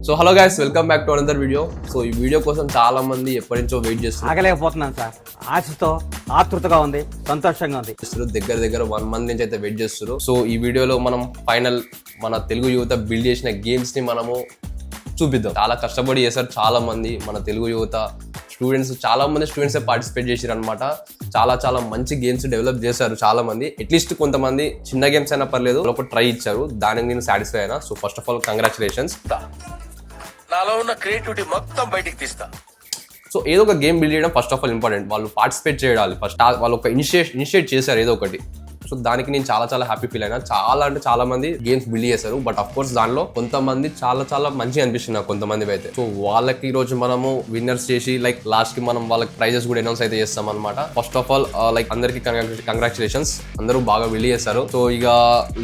So hello guys, welcome back to another video. So ఈ video కోసం చాలా మంది ఎప్పటి నుంచో వెయిట్ చేస్తున్నారు. ఆగలేకపోతున్నాను సార్, ఆశతో ఆతృతగా ఉంది, సంతోషంగా ఉంది. దగ్గర 1 month నుంచి అయితే వెయిట్ చేస్తారు. సో ఈ వీడియోలో మనం ఫైనల్ మన తెలుగు యువత బిల్డ్ చేసిన గేమ్స్ ని మనము చూపిద్దాం. చాలా కష్టపడి చేశారు చాలా మంది మన తెలుగు యువత స్టూడెంట్స్. చాలా మంది స్టూడెంట్స్ పార్టిసిపేట్ చేశారు అనమాట. చాలా మంచి గేమ్స్ డెవలప్ చేశారు చాలా మంది. అట్లీస్ట్ కొంతమంది చిన్న గేమ్స్ అయినా పర్లేదు ఒక ట్రై ఇచ్చారు, దానికి నేను సాటిస్ఫై అయినా. So first of all congratulations. నాలో ఉన్న క్రియేటివిటీ మొత్తం బయటికి తీస్తా. సో ఏదో ఒక గేమ్ బిల్డ్ చేయడం ఫస్ట్ ఆఫ్ ఆల్ ఇంపార్టెంట్. వాళ్ళు పార్టిసిపేట్ చేయాలి ఫస్ట్. వాళ్ళు ఒక ఇనిషియేట్ చేశారు ఏదో ఒకటి. సో దానికి నేను చాలా హ్యాపీ ఫీల్ అయినా. చాలా మంది గేమ్స్ బిల్డ్ చేశారు. బట్ అఫ్ కోర్స్ దానిలో కొంతమంది చాలా మంచిగా అనిపిస్తుంది నాకు కొంతమంది అయితే. సో వాళ్ళకి ఈ రోజు మనము విన్నర్స్ చేసి లైక్ లాస్ట్ కి మనం వాళ్ళకి ప్రైజెస్ కూడా అనౌన్స్ అయితే చేస్తాం అనమాట. ఫస్ట్ ఆఫ్ ఆల్ లైక్ అందరికి కంగ్రాచులేషన్స్, అందరూ బాగా బిల్డ్ చేశారు. సో ఇక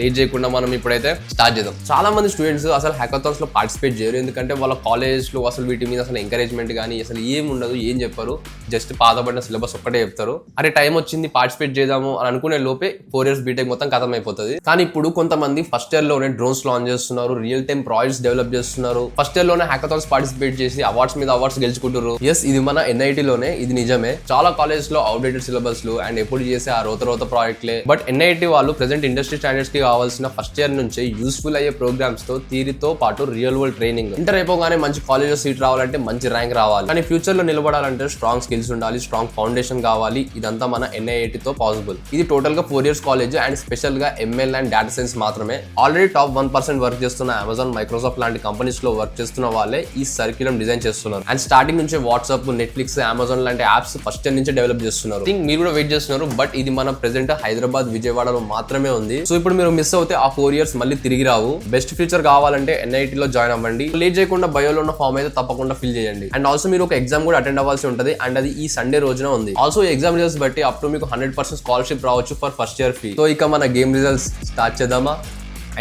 లేట్ చేయకుండా మనం ఇప్పుడైతే స్టార్ట్ చేద్దాం. చాలా మంది స్టూడెంట్స్ అసలు హ్యాకథాన్స్ లో పార్టిసిపేట్ చేయరు, ఎందుకంటే వాళ్ళ కాలేజ్ లో అసలు వీటి మీద అసలు ఎంకరేజ్మెంట్ కానీ అసలు ఏం ఉండదు, ఏం చెప్పారు. జస్ట్ పాతబడిన సిలబస్ ఒక్కటే చెప్తారు. అరే టైం వచ్చింది పార్టిసిపేట్ చేద్దాము అని అనుకునే లోపే 4 years బీటెక్ మొత్తం ఖతం అయిపోతుంది. కానీ ఇప్పుడు కొంతమంది ఫస్ట్ ఇయర్ లోనే డ్రోన్స్ లాంచ్ చేస్తున్నారు, రియల్ టైమ్ ప్రాజెక్ట్స్ డెవలప్ చేస్తున్నారు. ఫస్ట్ ఇయర్ లోనే హ్యాకథాన్స్ పార్టిసిపేట్ చేసి అవార్డ్స్ మీద అవార్డ్స్ గెలుచుకుంటారు. ఎస్, ఇది మన ఎన్ఐటీ లోనే, ఇది నిజమే. చాలా కాలేజ్ లో అవుట్డేటెడ్ సిలబస్ లు అండ్ ఎప్పుడు చేసే ఆ రోత ప్రాజెక్ట్లే. బట్ ఎన్ఐటీ వాళ్ళు ప్రెసెంట్ ఇండస్ట్రీ స్టాండర్డ్స్ కి కావాల్సిన ఫస్ట్ ఇయర్ నుంచే యూస్ఫుల్ అయ్యే ప్రోగ్రామ్స్ తో థియరీతో పాటు రియల్ వరల్డ్ ట్రైనింగ్. ఇంటర్ అయిపోగానే మంచి కాలేజ్ సీట్ రావాలంటే మంచి ర్యాంక్ రావాలి, కానీ ఫ్యూచర్ లో నిలబడాలంటే స్ట్రాంగ్ స్కిల్స్ ఉండాలి, స్ట్రాంగ్ ఫౌండేషన్ కావాలి. ఇదంతా మన ఎన్ఐఐటీతో పాసిబుల్. ఇది టోటల్ గా 4 years కాలేజ్ అండ్ స్పెషల్ గా ఎంఎల్ అండ్ డేటా సైన్స్ మాత్రమే. ఆల్రెడీ టాప్ 1% వర్క్ చేస్తున్న అమెజాన్, మైక్రోసాఫ్ట్ లాంటి కంపెనీస్ లో వర్క్ చేస్తున్న వాళ్ళే ఈ సర్క్యులం డిజైన్ చేస్తున్నారు. అండ్ స్టార్టింగ్ నుంచి వాట్సాప్, నెట్ఫ్లిక్స్, అమెజాన్ లాంటి యాప్స్ ఫస్ట్ ఇయర్ నుంచి డెవలప్ చేస్తున్నారు. థింక్ మీరు కూడా వెయిట్ చేస్తున్నారు, బట్ ఇది మన ప్రెసెంట్ హైదరాబాద్, విజయవాడలో మాత్రమే ఉంది. సో ఇప్పుడు మీరు మిస్ అవుతే ఆ 4 years మళ్ళీ తిరిగి రావు. బెస్ట్ ఫ్యూచర్ కావాలంటే ఎన్ఐటీ లో జాయిన్ అవ్వండి. లేట్ చేయకుండా బయోలో ఉన్న ఫామ్ అయితే తప్పకుండా ఫిల్ చేయండి. అండ్ ఆల్సో మీరు ఒక ఎగ్జామ్ కూడా అటెండ్ అవ్వాల్సి ఉంటుంది, అండ్ అది ఈ సండే రోజున ఉంది. ఆల్సో ఎగ్జామ్ రిజల్ట్స్ బట్టి అప్ టు మీకు 100% స్కాలర్షిప్ రావచ్చు for first year fee. So ఇక మన గేమ్ రిజల్ట్స్ స్టార్ట్ చేద్దామా?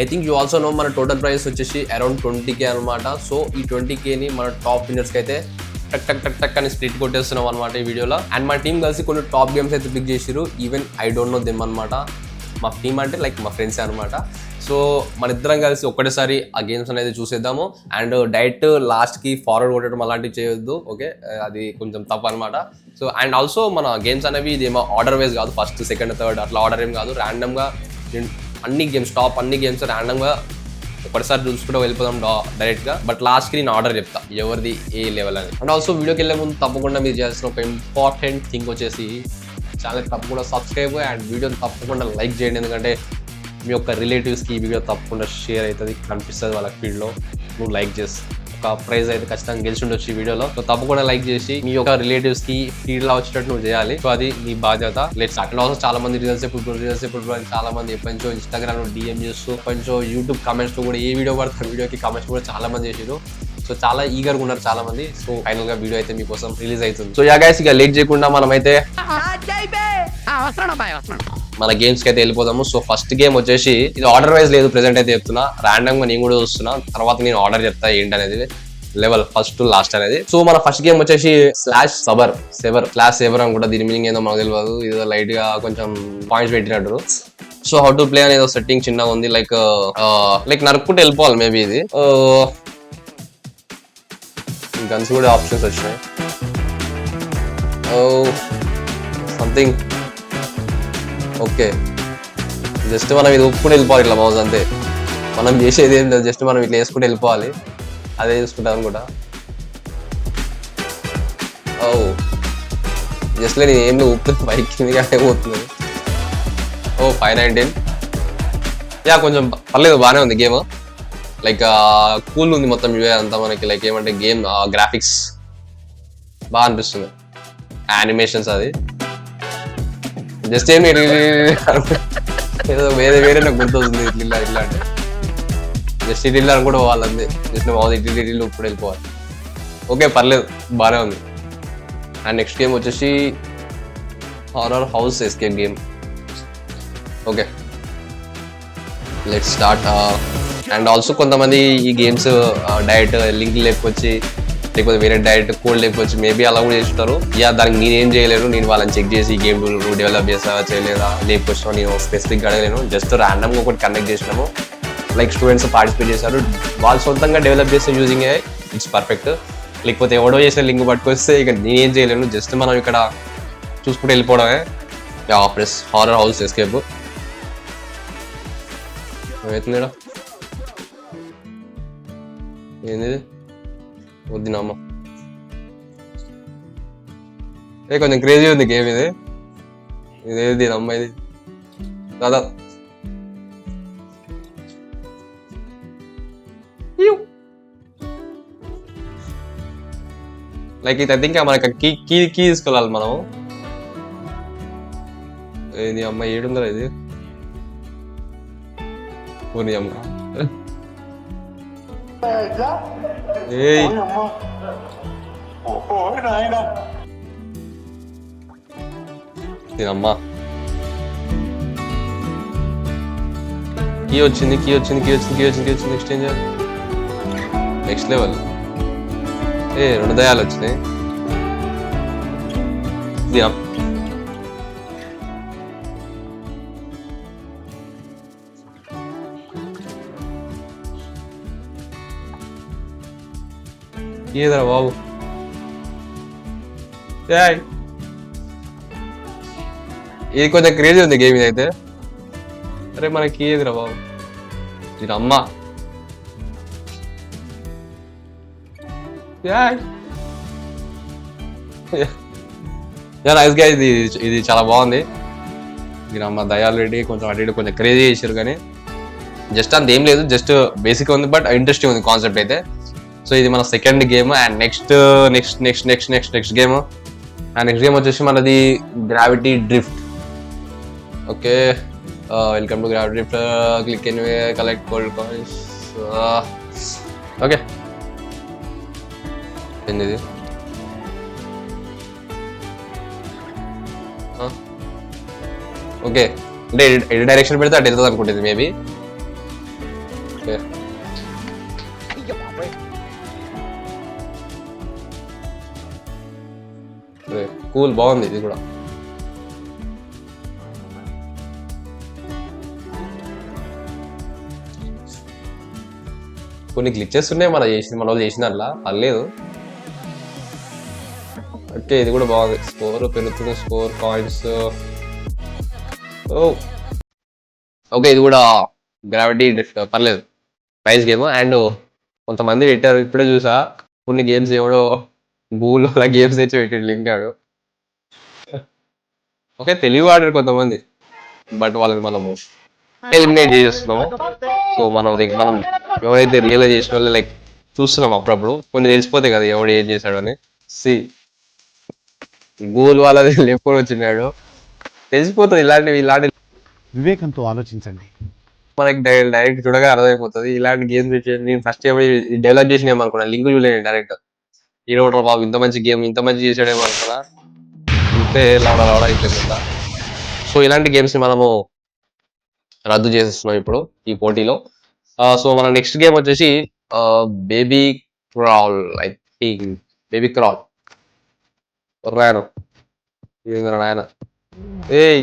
I think you also know మన టోటల్ ప్రైస్ వచ్చేసి అరౌండ్ 20K అనమాట. సో ఈ 20K ని మన టాప్ విన్నర్స్ కి అయితే టక్ అని స్ప్లిట్ కొట్టేస్తున్నాం అనమాట ఈ వీడియోలో. అండ్ మా టీం కలిసి కొన్ని టాప్ గేమ్స్ అయితే పిక్ చేసిరు. Even I don't know them అనమాట. మా టీం అంటే లైక్ మా ఫ్రెండ్స్ అనమాట. సో మన ఇద్దరం కలిసి ఒక్కటేసారి ఆ గేమ్స్ అనేది చూసేద్దాము. అండ్ డైరెక్ట్ లాస్ట్ కి ఫార్వర్డ్ కొట్టడం అలాంటివి చేయొద్దు, ఓకే? అది కొంచెం తప్పు అనమాట. సో అండ్ ఆల్సో మన గేమ్స్ అనేవి ఇదేమో ఆర్డర్ వైజ్ కాదు, ఫస్ట్ సెకండ్ థర్డ్ అట్లా ఆర్డర్ ఏం కాదు. ర్యాండమ్ గా అన్ని గేమ్స్, టాప్ అన్ని గేమ్స్ ర్యాండమ్ గా ఒకటిసారి చూసుకుంటూ వెళ్ళిపోదాం డైరెక్ట్ గా. బట్ లాస్ట్ కి నేను ఆర్డర్ చెప్తా ఎవరిది ఏ లెవెల్ అని. అండ్ ఆల్సో వీడియోకి వెళ్ళే ముందు తప్పకుండా మీరు చేయాల్సిన ఒక ఇంపార్టెంట్ థింగ్ వచ్చేసి ఛానల్ తప్పకుండా సబ్స్క్రైబ్ అండ్ వీడియోని తప్పకుండా లైక్ చేయండి, ఎందుకంటే మీ యొక్క రిలేటివ్స్కి ఈ వీడియో తప్పకుండా షేర్ అవుతుంది, కనిపిస్తుంది వాళ్ళకి ఫీల్డ్లో. నువ్వు లైక్ చేసి ఒక ప్రైజ్ అయితే ఖచ్చితంగా గెలిచి ఉండొచ్చు ఈ వీడియోలో. సో తప్పకుండా లైక్ చేసి మీ యొక్క రిలేటివ్స్ కి ఫీల్డ్లో వచ్చేటట్టు నువ్వు చేయాలి. సో అది నీ బాధ్యత. Let's start. అండ్ ఆల్సో చాలా మంది రిజల్ట్స్ ఎప్పుడు చాలా మంది ఎప్పటించో ఇన్స్టాగ్రామ్ లో డిఎం చేస్తూ, ఎప్పటించో యూట్యూబ్ కామెంట్స్ లో కూడా ఏ వీడియో పడతారు వీడియోకి కామెంట్స్ కూడా చాలా మంది చేసారు. సో చాలా ఈగర్గా ఉన్నారు చాలా మంది. సో ఫైనల్ గా వీడియో అయితే మీకోసం రిలీజ్ అవుతుంది. సో యా గైస్, ఇక లేట్ చేయకుండా మనమైతే మన గేమ్స్ కి అయితే వెళ్ళిపోదాము. సో ఫస్ట్ గేమ్ వచ్చేసి ఇది ఆర్డర్ వైజ్ లేదు, ప్రెసెంట్ అయితే చెప్తున్నా. ర్యాండమ్ గా నేను కూడా చూస్తున్నా, తర్వాత నేను ఆర్డర్ చెప్తా ఏంటనేది, లెవెల్ ఫస్ట్ టు లాస్ట్ అనేది. సో మన ఫస్ట్ గేమ్ వచ్చేసి స్లాష్ సేవర్ అని కూడా, దీని మీనింగ్ ఏదో మనకు తెలియదు. ఇదో లైట్ గా కొంచెం పాయింట్స్ పెట్టినట్టు. సో హౌ టు ప్లే అనేది సెట్టింగ్ చిన్నగా ఉంది, లైక్ నరుక్కుంటూ వెళ్ళిపోవాలి మేబీ. ఇది గన్స్ కూడా ఆప్షన్స్ వచ్చినాయి. సంథింగ్ ఓకే, జస్ట్ మనం ఇది ఒప్పుకుంటూ వెళ్ళిపోవాలి ఇట్లా మౌజ్ అంతే. మనం చేసేది ఏం లేదు, జస్ట్ మనం ఇట్లా వేసుకుంటూ వెళ్ళిపోవాలి. అదే చూసుకుంటాం అనుకుంటా. జస్ట్ నేను ఏం ఊపుతుంది బైక్ కింద పోతుంది. 519. యా కొంచెం పర్లేదు, బాగానే ఉంది గేమ్. లైక్ కూల్ ఉంది మొత్తం యూఏ అంతా మనకి. లైక్ ఏమంటే గేమ్ గ్రాఫిక్స్ బాగా అనిపిస్తుంది, యానిమేషన్స్ అది జస్ట్ ఏమి ఏదో వేరే నాకు గుర్తొస్తుంది. ఇట్లా అంటే జస్ట్ ఇట్లా అని కూడా పోవాలంతే. జస్ట్ ఇట్లు ఇప్పుడు వెళ్ళిపోవాలి. ఓకే పర్లేదు, బాగానే ఉంది. అండ్ నెక్స్ట్ గేమ్ వచ్చేసి horror house escape game. Okay let's start. And also కొంతమంది ఈ గేమ్స్ డైరెక్ట్ లింక్ లేకొచ్చి, లేకపోతే వేరే డైరెక్ట్ కోడ్ లేకపోవచ్చు, మేబీ అలా కూడా చేస్తారు. యా దానికి నేనేం చేయలేను, నేను వాళ్ళని చెక్ చేసి గేమ్ డెవలప్ చేస్తావా చేయలేదా లేకపోతే నేను స్పెసిఫిక్ అడగలేను. జస్ట్ ర్యాండమ్ గా ఒకటి కనెక్ట్ చేసినాము, లైక్ స్టూడెంట్స్ పార్టిసిపేట్ చేశారు. వాళ్ళు సొంతంగా డెవలప్ చేస్తే యూజింగ్ ఏ ఇట్స్ పర్ఫెక్ట్. లేకపోతే ఎవడో చేసే లింక్ పట్టుకొస్తే ఇక నేనేం చేయలేను, జస్ట్ మనం ఇక్కడ చూసుకుంటూ వెళ్ళిపోవడమే. ప్లస్ హారర్ హౌస్ ఎస్కేప్ అవుతుంది. ఏంది వద్దినమ్మ, కొంచెం క్రేజీ ఉంది గేమ్ ఇది. ఇదేది దీని అమ్మ ఇది దాదా. లైక్ ఇది ఐ థింక్ మనకి కీ కీ తీసుకెళ్ళాలి మనం. ఏది అమ్మ ఏడుందా ఇది పోనీ అమ్మ. ఏయ్ దీనమ్మా కీ వచ్చింది. నెక్స్ట్ ఏం చేయాలి? Next level. రెండు దయాలు వచ్చినాయి. ఏదరా బాబు, ఇది కొంచెం క్రేజీ ఉంది గేమ్ ఇదైతే. అరే మనకి ఏదిరా బాబు, ఇది అమ్మ. ఇది చాలా బాగుంది. దీని అమ్మ దయాలు రెడ్డి కొంచెం అటు ఇటు కొంచెం క్రేజీ చేశారు, కానీ జస్ట్ అంత ఏం లేదు, జస్ట్ బేసిక్ ఉంది, బట్ ఇంట్రెస్టింగ్ ఉంది కాన్సెప్ట్ అయితే. సో ఇది మన second game. And next game. And next game వచ్చేసి మనది gravity drift. Okay, welcome to gravity drift. Click anyway, collect gold coins. Okay, ఏంది ఓకే అంటే ఎడి డైరెక్షన్ పెడితే అటు వెళ్తుంది అనుకుంటుంది మేబీ. ఓకే, కూల్, బాగుంది ఇది కూడా. కొన్ని గ్లిచెస్ ఉన్నాయి మన వాళ్ళు చేసిన అట్లా పర్లేదు. ఓకే, ఇది కూడా బాగుంది. స్కోర్ పెరుగుతుంది, స్కోర్ కాయిన్స్. ఓకే, ఇది కూడా గ్రావిటీ పర్లేదు, నైస్ గేమ్. అండ్ కొంతమంది పెట్టారు, ఇప్పుడే చూసా కొన్ని గేమ్స్ ఎవడో గూగుల్ అలా గేమ్స్ తెచ్చి పెట్టాడు లింక్ ఆడు. ఓకే, తెలివి ఆడారు కొంతమంది, బట్ వాళ్ళని మనము ఎలిమినేట్ చేస్తున్నాము. సో మనం ఎవరైతే రియలైజ్ చేసిన వాళ్ళు లైక్ చూస్తున్నాం అప్పుడప్పుడు, కొన్ని తెలిసిపోతాయి కదా ఎవడు ఏం చేశాడు అని. గూగుల్ వాళ్ళది లేపుకొని వచ్చినాడు, తెలిసిపోతుంది. ఇలాంటి వివేకంతో ఆలోచించండి. మనకి డైరెక్ట్ చూడగా అర్థమైపోతుంది. ఇలాంటి గేమ్స్ నేను ఫస్ట్ డెవలప్ చేసిన ఏమనుకున్నా, లింక్ చూడలేను డైరెక్ట్. ఈరోజు బాబు ఇంత మంచి గేమ్ ఇంత మంచి చేసాడేమో అనుకున్నా, ఇంతే లవడ అయిపోయిందా. సో ఇలాంటి గేమ్స్ ని మనము రద్దు చేసేస్తున్నాం ఇప్పుడు ఈ పోటీలో. సో మన నెక్స్ట్ గేమ్ వచ్చేసి baby crawl. I think baby crawl. రాయను నాయన. ఏయ్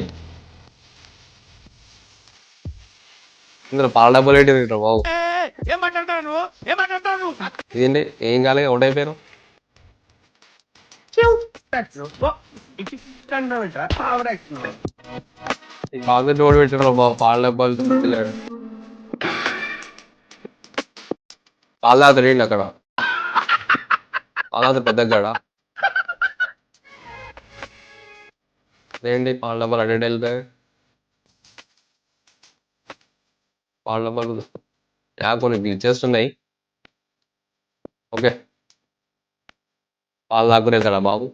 ఇందులో పాల డబ్బులు ఏంటి బాబు? ఇదేంటి ఏం కాలే అవుట్ అయిపోయాను. బాగా జోడు పెట్టాడు బాబు, పాల డబ్బాలు పెట్టలేడు. పాల తాగుతాడు ఏంటి అక్కడ? పాల తాగుతాడు పెద్ద గడ. ఏంటి పాల డబ్బాలు అడ్డు వెళ్తాయి? పాల డబ్బాలు కొన్ని గ్లిచెస్ ఉన్నాయి. ఓకే, పాలు తాగుకునే కదా బాబు.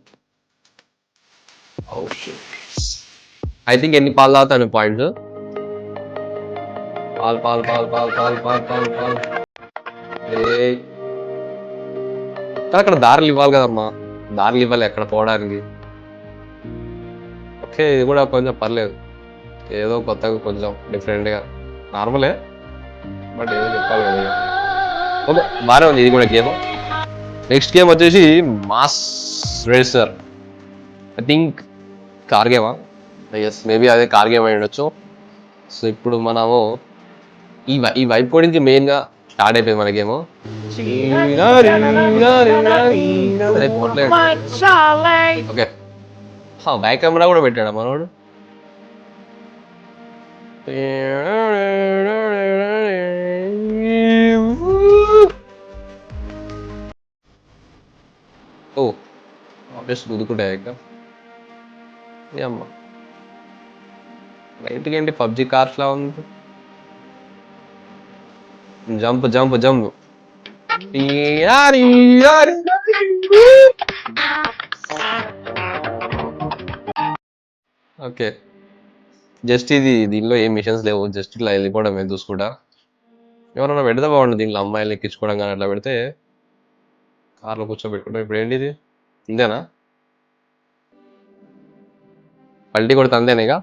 ఐ థింక్ ఎన్ని పాలు తాగుతాను పాయింట్స్? పాలు పాలు పాలు పాలు పాలు పాలు పాలు పాలు. అక్కడ దారులు ఇవ్వాలి కదమ్మా, దారులు ఇవ్వాలి ఎక్కడ పోవడానికి. ఓకే, ఇది కూడా కొంచెం పర్లేదు, ఏదో కొత్తగా కొంచెం డిఫరెంట్గా, నార్మలే బట్ ఏదో చెప్పాలి కదా. ఓకే, బాగానే ఉంది ఇది కూడా గేమ్. నెక్స్ట్ గేమ్ వచ్చేసి mass racer. I think car గేమా? ఎస్, మేబీ అదే కార్ గేమ్ అయి ఉండొచ్చు. సో ఇప్పుడు మనము ఈ వైప్ కోడింగ్ మెయిన్ గా స్టార్ట్ అయిపోయింది మనకేమో. ఓకే బ్యాక్ కెమెరా కూడా పెట్టాడా మనోడు. ఓ ఆబ్వియస్ దుదుకుంటా ఇంకా అమ్మ రైట్కి ఏంటి పబ్జి కార్స్ లా ఉంది. Jump jump jump. Okay just ఇది దీనిలో ఏం మిషన్స్ లేవు, జస్ట్ ఇట్లా వెళ్ళిపోవడమే చూసుకుంటా. ఎవరన్నా పెడితే బాగుండు దీనిలో, అమ్మాయిలు ఎక్కించుకోవడం కానీ అట్లా పెడితే కార్లో కూర్చోబెట్టుకుంటాం. ఇప్పుడు ఏంటి ఇది ఇంతేనా? పల్టీ కొడితే అంతేనా ఇక?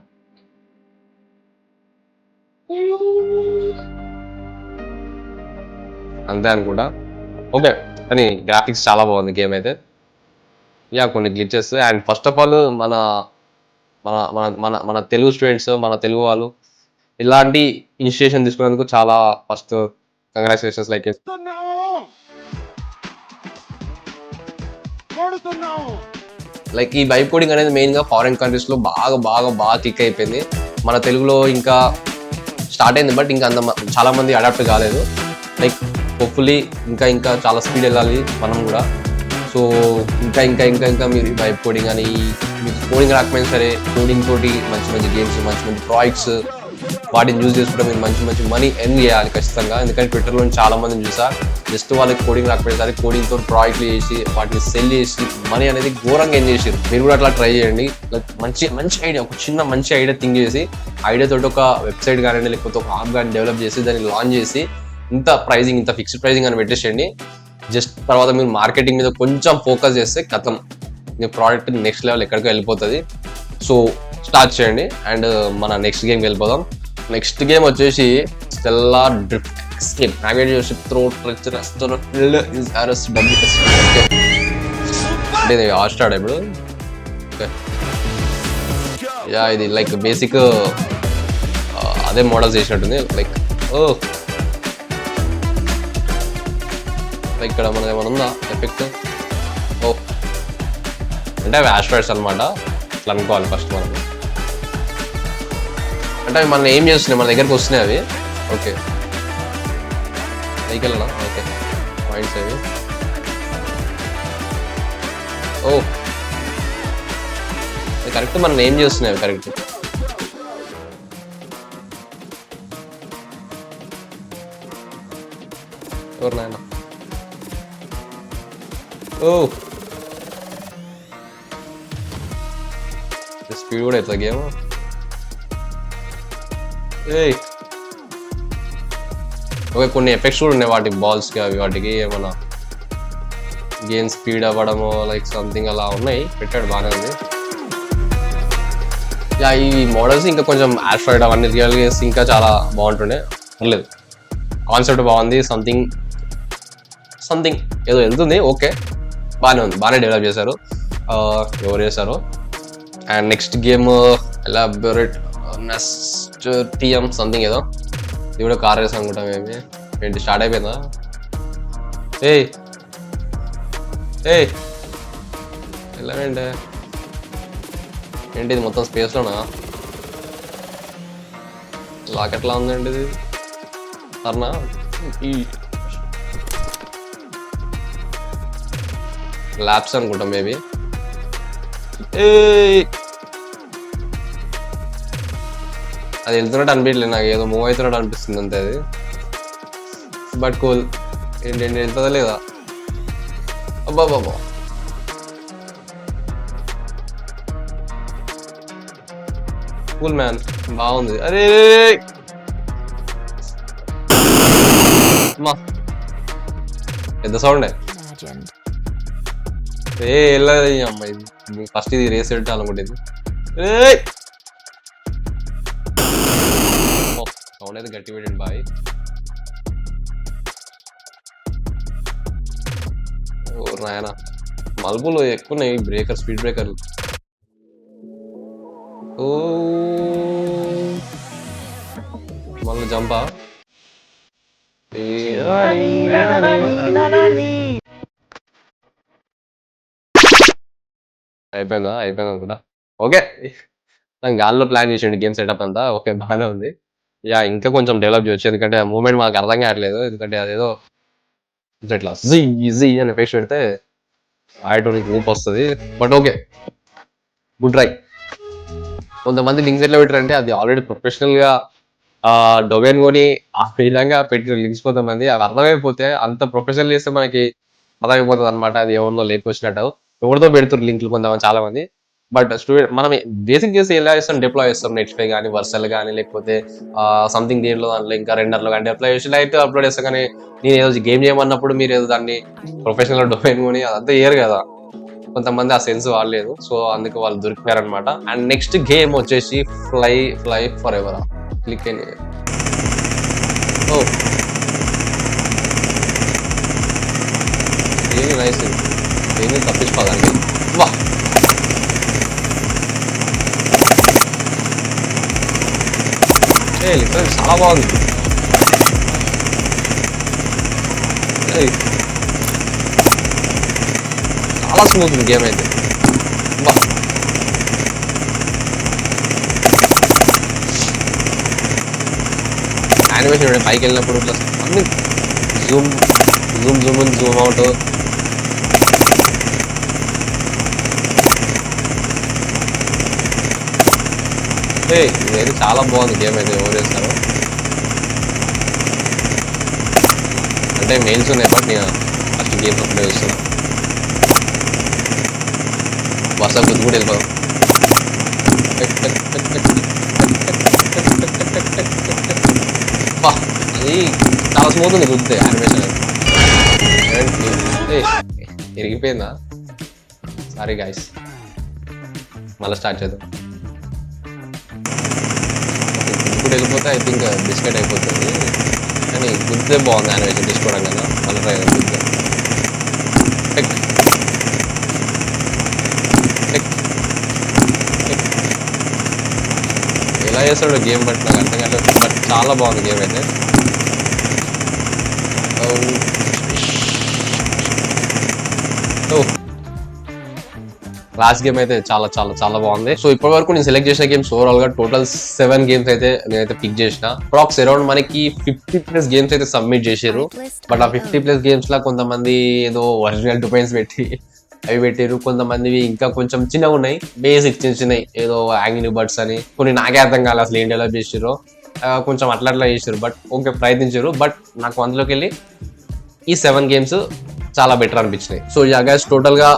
అంతే అనుకుంటా. ఓకే కానీ గ్రాఫిక్స్ చాలా బాగుంది గేమ్ అయితే. యా కొన్ని glitches and first of all మన మన మన మన మన తెలుగు స్టూడెంట్స్, మన తెలుగు వాళ్ళు ఇలాంటి ఇనిషియేషన్ తీసుకున్నందుకు చాలా ఫస్ట్ కంగ్రాచులేషన్స్. లైక్ ఈ వైబ్ కోడింగ్ అనేది మెయిన్గా ఫారిన్ కంట్రీస్లో బాగా బాగా బాగా కిక్ అయిపోయింది. మన తెలుగులో ఇంకా స్టార్ట్ అయింది బట్ ఇంకా చాలా మంది అడాప్ట్ కాలేదు. లైక్ హోప్ఫుల్లీ ఇంకా ఇంకా చాలా స్పీడ్ వెళ్ళాలి మనం కూడా. సో ఇంకా ఇంకా ఇంకా ఇంకా మీరు వైబ్ కోడింగ్ అని మీకు కోడింగ్ రాకపోయినా సరే కోడింగ్ తోటి మంచి మంచి గేమ్స్, మంచి మంచి ప్రాజెక్ట్స్ వాటిని యూజ్ చేసుకుంటే మీరు మంచి మంచి మనీ ఎర్న్ చేయాలి ఖచ్చితంగా. ఎందుకంటే ట్విట్టర్లో చాలా మందిని చూసా జస్ట్ వాళ్ళకి కోడింగ్ రాకపోయినా సరే కోడింగ్తో ప్రాజెక్ట్లు చేసి వాటిని సెల్ చేసి మనీ అనేది ఘోరంగా ఎర్న్ చేసారు. మీరు కూడా అట్లా ట్రై చేయండి. లైక్ మంచి మంచి ఐడియా, ఒక చిన్న మంచి ఐడియా థింక్ చేసి ఐడియా తోటి ఒక వెబ్సైట్ కానీ లేకపోతే ఒక యాప్ కానీ డెవలప్ చేసి దాన్ని లాంచ్ చేసి ఇంత ప్రైజింగ్, ఇంత ఫిక్స్డ్ ప్రైజింగ్ అని పెట్టేసేయండి. జస్ట్ తర్వాత మీరు మార్కెటింగ్ మీద కొంచెం ఫోకస్ చేస్తే కథం మీ ప్రోడక్ట్ నెక్స్ట్ లెవెల్ ఎక్కడికి వెళ్ళిపోతుంది. సో స్టార్ట్ చేయండి అండ్ మన నెక్స్ట్ గేమ్కి వెళ్ళిపోదాం. నెక్స్ట్ గేమ్ వచ్చేసి stellar drift escape navigation through treacherous అంటే హాట్స్టార్ ఇప్పుడు. యా ఇది లైక్ బేసిక్ అదే మోడల్స్ చేసినట్టుంది. లైక్ ఇక్కడ మనది ఏమైనా ఉందా ఎఫెక్ట్? ఓ అంటే అవి ఆస్ట్రాయిడ్స్ అనమాట, ఇట్లా అనుకోవాలి ఫస్ట్ మనం. అంటే అవి మనం ఏం చేస్తున్నాయి, మన దగ్గరకు వస్తున్నాయి అవి. ఓకే వెహికల్ అలా ఓకే పాయింట్స్ అవి. ఓ కరెక్ట్ మనం ఏం చేస్తున్నాయి అవి కరెక్ట్. ఎవరు నాయన? ఓ స్పీడ్ కూడా ఎట్లా గేమ్. ఓకే కొన్ని ఎఫెక్ట్స్ కూడా ఉన్నాయి వాటికి, బాల్స్కి అవి వాటికి ఏమన్నా గేమ్ స్పీడ్ అవ్వడము లైక్ సంథింగ్ అలా ఉన్నాయి, పెట్టాడు బాగానే ఉంది. యా ఈ మోడల్స్ ఇంకా కొంచెం ఆస్ట్రాయిడ్ అవన్నీ రియల్ చేసి ఇంకా చాలా బాగుంటుండే. పర్లేదు కాన్సెప్ట్ బాగుంది, సంథింగ్ ఏదో వెళ్తుంది. ఓకే బాగానే ఉంది, బాగానే డెవలప్ చేశారు. ఎవరు చేశారు? And next game elaborate TM something ఏదో, ఇది కూడా కార్ రేస్ అనుకుంటాం. ఏమి ఏంటి స్టార్ట్ అయిపోయిందా? వెళ్ళవేంటే ఏంటి ఇది మొత్తం స్పేస్లోనా? లాక్ ఎట్లా ఉందండి ఇది? సరేనా ఈ ల్యాబ్స్ అనుకుంటాం మేబీ. అది వెళ్తున్నట్టు అనిపించలేదు నాకు, ఏదో మూవ్ అవుతున్నట్టు అనిపిస్తుంది అంతే అది. But cool. ఏంటి వెళ్తుందా లేదా? అబ్బా బాబా కూల్ మ్యాన్, బాగుంది. అరే మా పెద్ద సౌండే. వెళ్ళదు అమ్మాయి ఫస్ట్ ఇది రేస్ పెట్టాలనుకుంటుంది. సౌండ్ అయితే గట్టి పెట్టండి బాయ్. ఓ నాయన మలుపులు ఎక్కువ ఉన్నాయి, బ్రేకర్ స్పీడ్ బ్రేకర్లు. ఓ మళ్ళీ జంపా అయిపోయిందా కూడా ఓకే. నాకు గాల్లో ప్లాన్ చేసిండు గేమ్ సెటప్ అంతా ఓకే బాగానే ఉంది. ఇంకా కొంచెం డెవలప్ చేయొచ్చు ఎందుకంటే ఆ మూమెంట్ మాకు అర్థం కావట్లేదు ఎందుకంటే అదేదో ఇట్లా ఈజీ అని ఎఫెక్ట్స్ పెడితే ఆటోనికి ఊపు వస్తుంది. But okay good try. కొంతమంది లింక్స్ ఎట్లా పెట్టారంటే అది ఆల్రెడీ ప్రొఫెషనల్ గా డొమైన్ కొని ఆ విధంగా పెట్టిన లింక్స్ కొంతమంది అవి అర్థమైపోతే అంత ప్రొఫెషనల్ చేస్తే మనకి అర్థమైపోతుంది అనమాట. అది ఎవరిలో లేకొచ్చినట్టు ఎవరితో పెడుతున్నారు లింకులు కొంతమంది చాలా మంది. బట్ స్టూడెంట్ మనం బేసిక్ చేసి ఎలా చేస్తాం డిప్లాయ్ చేస్తాం నెట్ఫ్లై కానీ వర్సల్ కానీ లేకపోతే సంథింగ్ దీంట్లో దాంట్లో ఇంకా రెండర్లో కానీ డిప్లాయ్ చేసి అయితే అప్లోడ్ చేస్తాం. కానీ నేను ఏదో గేమ్ చేయమన్నప్పుడు మీరు ఏదో దాన్ని ప్రొఫెషనల్ డొమైన్ కొని అదంతా ఏరు కదా. కొంతమంది ఆ సెన్స్ వాడలేదు సో అందుకు వాళ్ళు దొరికినారనమాట. అండ్ నెక్స్ట్ గేమ్ వచ్చేసి ఫ్లై ఫర్ ఎవర్ క్లిక్ అని ఏమి నైస్ ఏమి తప్పించుకోవాలండి. వా లిటరల్ చాలా బాగుంది. చాలా స్మూత్ ఉంది గేమ్ అయితే. వా యానిమేషన్ పైకి వెళ్ళినప్పుడు ఇట్లా అన్ని Zoom Zoom Zoom in Zoom out ఇదైతే చాలా బాగుంది గేమ్ అయితే. ఎవరు చేస్తారు అంటే మెయిల్స్ ఉన్నాయి బట్ నేను ఫస్ట్ గేమ్ అప్పుడే చూస్తున్నా. వర్ష గుద్దు కూడా వెళ్ళిపోదాం. అది చాలా స్మూత్ ఉంది గుద్దితే యానిమేషన్. ఇరిగిపోయిందా? సారీ గాయస్, మళ్ళీ స్టార్ట్ చేద్దాం. గుద్దు వెళ్ళిపోతే ఐ థింక్ బిస్కెట్ అయిపోతుంది కానీ గుద్దే బాగుంది యానిమేషన్ తీసుకోవడం కదా. మళ్ళీ ట్రై గుద్దే ఎలా చేస్తాడు గేమ్ బట్ నాకు అర్థం కాలేదు. బట్ చాలా బాగుంది గేమ్ అయితే. లాస్ట్ గేమ్ అయితే చాలా చాలా చాలా బాగుంది. సో ఇప్పటి వరకు నేను సెలెక్ట్ చేసిన గేమ్స్ ఓవరాల్ గా టోటల్ 7 గేమ్స్ అయితే నేనైతే పిక్ చేసిన. అప్రాక్స్ అరౌండ్ మనకి 50+ గేమ్స్ అయితే సబ్మిట్ చేశారు. బట్ ఆ 50+ గేమ్స్ లా కొంతమంది ఏదో ఒరిజినల్ డొమైన్స్ పెట్టి అవి పెట్టారు. కొంతమందివి ఇంకా కొంచెం చిన్నగా ఉన్నాయి, బేసిక్ చిన్నవి ఏదో యాంగిల్ బర్డ్స్ అని కొన్ని నాకే అర్థం కాలేదు అసలు ఏం డెవలప్ చేసారో. కొంచెం అట్లా చేశారు బట్ ఓకే ప్రయత్నించారు. బట్ నాకు అందులోకి వెళ్ళి ఈ 7 గేమ్స్ చాలా బెటర్ అనిపించినాయి. సో గైస్ టోటల్ గా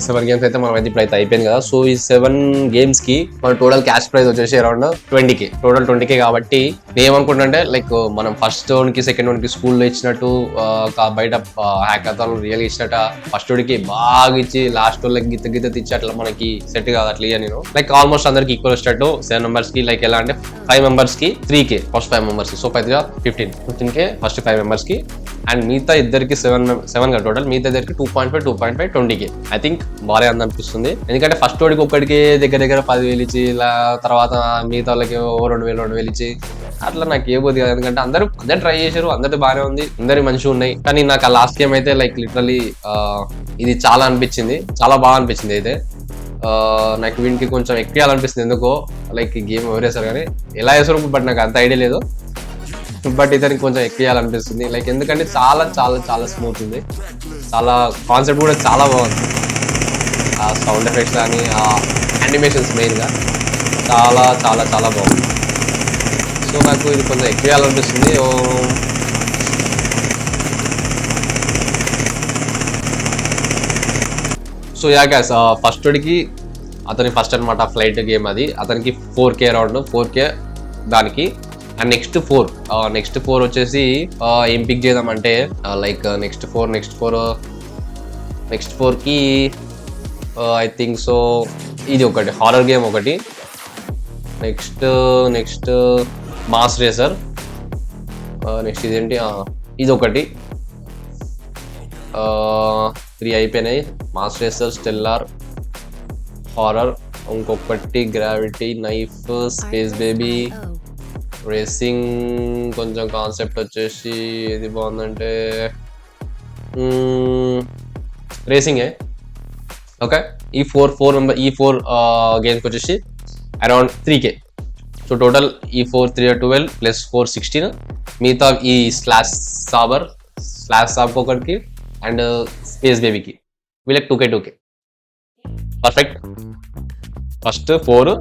7 గేమ్స్ అయితే మనం అయితే ఇప్పుడైతే అయిపోయింది కదా. సో ఈ 7 గేమ్స్ కి మన టోటల్ క్యాష్ ప్రైజ్ వచ్చేసి అరౌండ్ 20K. టోటల్ 20K కాబట్టి నేను ఏమనుకుంటుంటే లైక్ మనం ఫస్ట్ వన్ కి సెకండ్ వన్ కి స్కూల్లో ఇచ్చినట్టు బయట హ్యాకథాన్ రియల్ ఇచ్చినట్ట ఫస్ట్ కి బాగా ఇచ్చి లాస్ట్ వాళ్ళకి గిత్త ఇచ్చి అట్లా మనకి సెట్ కాదు అట్లా నేను లైక్ ఆల్మోస్ట్ అందరికి ఈక్వల్ వచ్చేటట్టు 7 మెంబర్స్ కి లైక్ ఎలా అంటే 5 మెంబర్స్ కి 3K ఫస్ట్ 5 మెంబర్స్ కి. సో 15K ఫస్ట్ 5 మెంబర్స్ కి అండ్ మిగతా ఇద్దరికి 7 గా టోటల్ మిగతా దగ్గరికి 2.5 20K. ఐ థింక్ బాగా అంది అనిపిస్తుంది ఎందుకంటే ఫస్ట్ వాడికి ఒక్కడికి దగ్గర 10,000 ఇచ్చి ఇలా తర్వాత మిగతా వాళ్ళకి 2,000 ఇచ్చి అట్లా నాకు ఏ పోతుంది కదా. ఎందుకంటే అందరూ ట్రై చేశారు, అందరిది బాగానే ఉంది, అందరి మంచిగా ఉన్నాయి. కానీ నాకు ఆ లాస్ట్ గేమ్ అయితే లైక్ లిటరలీ ఇది చాలా అనిపించింది, చాలా బాగా అనిపించింది. అయితే నాకు వీనికి కొంచెం ఎక్కియాలనిపిస్తుంది ఎందుకో లైక్ గేమ్ ఎవరు వేసారు కానీ ఎలా వేసారు బట్ నాకు అంత ఐడియా లేదు. బట్ ఇతనికి కొంచెం ఎక్కియాలనిపిస్తుంది లైక్ ఎందుకంటే చాలా చాలా చాలా స్మూత్ ఉంది, చాలా కాన్సెప్ట్ కూడా చాలా బాగుంది. ఆ సౌండ్ ఎఫెక్ట్స్ కానీ ఆ యానిమేషన్స్ మెయిన్గా చాలా చాలా చాలా బాగుంది. సో నాకు ఇది కొంచెం ఎక్కియాలనిపిస్తుంది. సో గ్యాస్ ఫస్ట్ వాడికి అతని ఫస్ట్ అనమాట ఫ్లైట్ గేమ్ అది అతనికి 4K అరౌండ్ 4K దానికి. అండ్ నెక్స్ట్ 4 వచ్చేసి ఏం పిక్ చేద్దామంటే లైక్ నెక్స్ట్ 4కి ఐ థింక్ సో ఇది ఒకటి హారర్ గేమ్ ఒకటి, నెక్స్ట్ మాస్ రేసర్, నెక్స్ట్ ఇదేంటి ఇది ఒకటి. 3 అయిపోయినాయి. మాస్ రేసర్, స్టెల్లార్, హారర్, ఇంకొకటి gravity, knife, space baby, racing కొంచెం కాన్సెప్ట్ వచ్చేసి ఏది బాగుందంటే రేసింగే. ఓకే, ఈ ఫోర్ గేమ్స్కి వచ్చేసి అరౌండ్ 3K. సో టోటల్ ఈ 3 ప్లస్ 4 16. మిగతా ఈ స్లాష్ సాబ్ ఒకరికి అండ్ స్పేస్ బేబీకి వీళ్ళకి 2K. పర్ఫెక్ట్. ఫస్ట్ 4,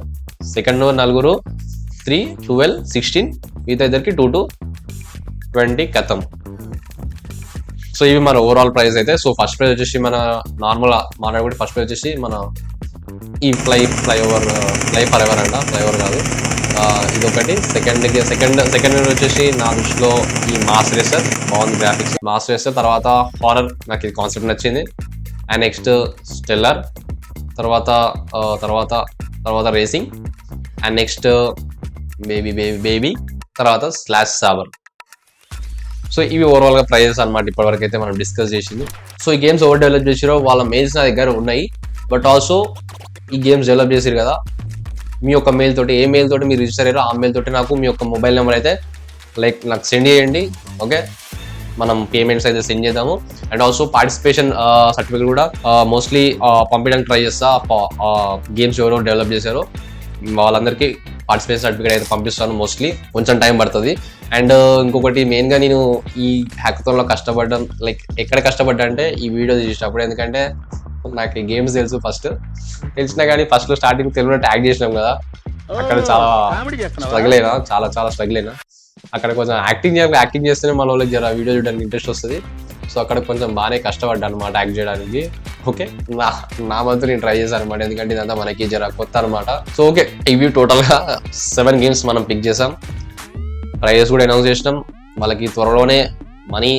సెకండ్ 4, 3, 12, 16, మిగతా ఇద్దరికి 2 20 కథం. సో ఇవి మన ఓవరాల్ ప్రైస్ అయితే. సో ఫస్ట్ ప్రైజ్ వచ్చేసి మన నార్మల్ మాట్లాడుకుంటే ఫస్ట్ ప్రైజ్ వచ్చేసి మన ఈ ఫ్లైఓవర్ ఫ్లైఓవర్ కాదు, ఇదొకటి. సెకండ్ వచ్చేసి నా దృష్టిలో ఈ మాస్ రేసర్ బాగుంది, గ్రాఫిక్స్ మాస్ రేసర్. తర్వాత హారర్, నాకు ఇది కాన్సెప్ట్ నచ్చింది. అండ్ నెక్స్ట్ స్టెల్లర్, తర్వాత రేసింగ్, అండ్ నెక్స్ట్ బేబీ, తర్వాత స్లాష్ సాబర్. సో ఇవి ఓవరాల్ గా ప్రైజెస్ అనమాట ఇప్పటివరకు అయితే మనం డిస్కస్ చేసింది. సో ఈ గేమ్స్ ఎవరు డెవలప్ చేసారో వాళ్ళ మెయిల్స్ నా దగ్గర ఉన్నాయి. బట్ ఆల్సో ఈ గేమ్స్ డెవలప్ చేసారు కదా, మీ యొక్క మెయిల్ తోటి, ఏ మెయిల్ తోటి మీరు రిజిస్టర్ అయ్యారో ఆ మెయిల్ తోటి నాకు మీ యొక్క మొబైల్ నెంబర్ అయితే నాకు సెండ్ చేయండి. ఓకే, మనం పేమెంట్స్ అయితే సెండ్ చేద్దాము. అండ్ ఆల్సో పార్టిసిపేషన్ సర్టిఫికేట్ కూడా మోస్ట్లీ పంపించడానికి ట్రై చేస్తా. గేమ్స్ ఎవరో డెవలప్ చేశారో వాళ్ళందరికీ పార్టిసిపేషన్ సర్టిఫికేట్ అయితే పంపిస్తాను. మోస్ట్లీ కొంచెం టైం పడుతుంది. అండ్ ఇంకొకటి మెయిన్గా నేను ఈ హ్యాకథాన్లో కష్టపడ్డాను, లైక్ ఎక్కడ కష్టపడ్డా అంటే ఈ వీడియో తీసేటప్పుడు. ఎందుకంటే నాకు ఈ గేమ్స్ తెలిసినా కానీ ఫస్ట్లో స్టార్టింగ్ తెలుగులో ట్యాగ్ చేసినాం కదా, అక్కడ చాలా స్ట్రగుల్ అయినా, చాలా స్ట్రగుల్ అయినా. అక్కడ కొంచెం యాక్టింగ్ చేస్తేనే మన వాళ్ళకి జర వీడియో చూడడానికి ఇంట్రెస్ట్ వస్తుంది. సో అక్కడ కొంచెం బాగానే కష్టపడ్డా అనమాట యాక్ట్ చేయడానికి. ఓకే, నా వంతు నేను ట్రై చేశాను అనమాట, ఎందుకంటే ఇదంతా మనకి జర కొత్త అనమాట. సో ఓకే, ఇవి టోటల్గా 7 గేమ్స్ మనం పిక్ చేసాం. ప్రైజెస్ కూడా అనౌన్స్ చేసినాం. వాళ్ళకి త్వరలోనే మనీ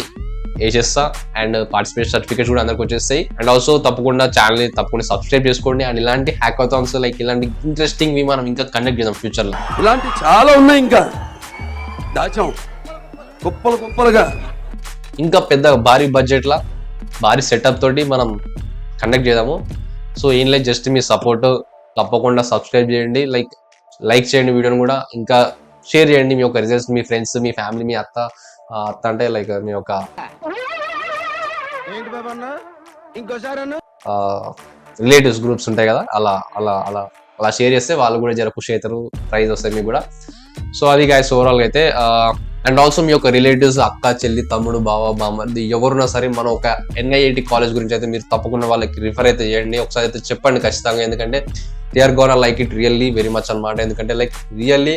వేసేస్తా అండ్ పార్టిసిపేషన్ సర్టిఫికేట్స్ కూడా అందరికి వచ్చేస్తాయి. అండ్ ఆల్సో తప్పకుండా ఛానల్ని సబ్స్క్రైబ్ చేసుకోండి. అండ్ ఇలాంటి హ్యాకథాన్స్ లైక్ ఇలాంటి ఇంట్రెస్టింగ్ మనం ఇంకా కండక్ట్ చేద్దాం ఫ్యూచర్లో. ఇలాంటి చాలా ఉన్నాయి, ఇంకా దాచాం కుప్పలుగా. ఇంకా పెద్ద భారీ బడ్జెట్లా భారీ సెటప్ తోటి మనం కండక్ట్ చేద్దాము. సో ఏం లేదు, జస్ట్ మీ సపోర్ట్ తప్పకుండా సబ్స్క్రైబ్ చేయండి, లైక్ చేయండి వీడియోని కూడా, ఇంకా షేర్ చేయండి మీ యొక్క రిజల్ట్స్ మీ ఫ్రెండ్స్, మీ ఫ్యామిలీ, మీ అత్త అంటే లైక్ మీ యొక్క రిలేటివ్స్ గ్రూప్స్ ఉంటాయి కదా, అలా షేర్ చేస్తే వాళ్ళు కూడా జర ఖుషి అవుతారు, ప్రైజ్ వస్తాయి మీకు కూడా. సో అది గైస్ ఓవరాల్గా అయితే. అండ్ ఆల్సో మీ యొక్క రిలేటివ్స్, అక్క, చెల్లి, తమ్ముడు, బావ, బామ్మది ఎవరున్నా సరే మన ఒక NIIT కాలేజ్ గురించి అయితే మీరు తప్పకుండా వాళ్ళకి రిఫర్ అయితే చేయండి, ఒకసారి అయితే చెప్పండి ఖచ్చితంగా. ఎందుకంటే they are gonna like it really very much అనమాట. ఎందుకంటే like really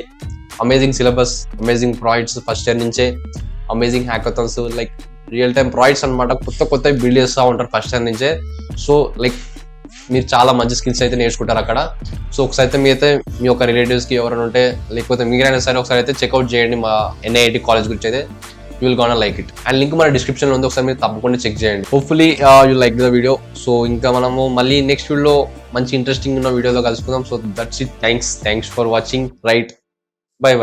amazing syllabus, amazing projects first year నుంచే, amazing hackathons, like real time projects అనమాట. కొత్త బిల్డ్ చేస్తూ ఉంటారు ఫస్ట్ ఇయర్ నుంచే. సో లైక్ మీరు చాలా మంచి స్కిల్స్ అయితే నేర్చుకుంటారు అక్కడ. సో ఒకసారి అయితే మీరైతే మీ యొక్క రిలేటివ్స్కి ఎవరైనా ఉంటే, లేకపోతే మీరైనా సరే ఒకసారి అయితే చెక్అవుట్ చేయండి మా NIIT కాలేజ్ గురించి అయితే. You will gonna like it. And link మన డిస్క్రిప్షన్లో ఉంది, ఒకసారి మీరు తప్పకుండా చెక్ చేయండి. Hopefully you like the video. So ఇంకా మనము మళ్ళీ నెక్స్ట్ వీడియోలో మంచి ఇంట్రెస్టింగ్ ఉన్న వీడియోలో కలుసుకుందాం. So that's it. Thanks for watching. Right, by.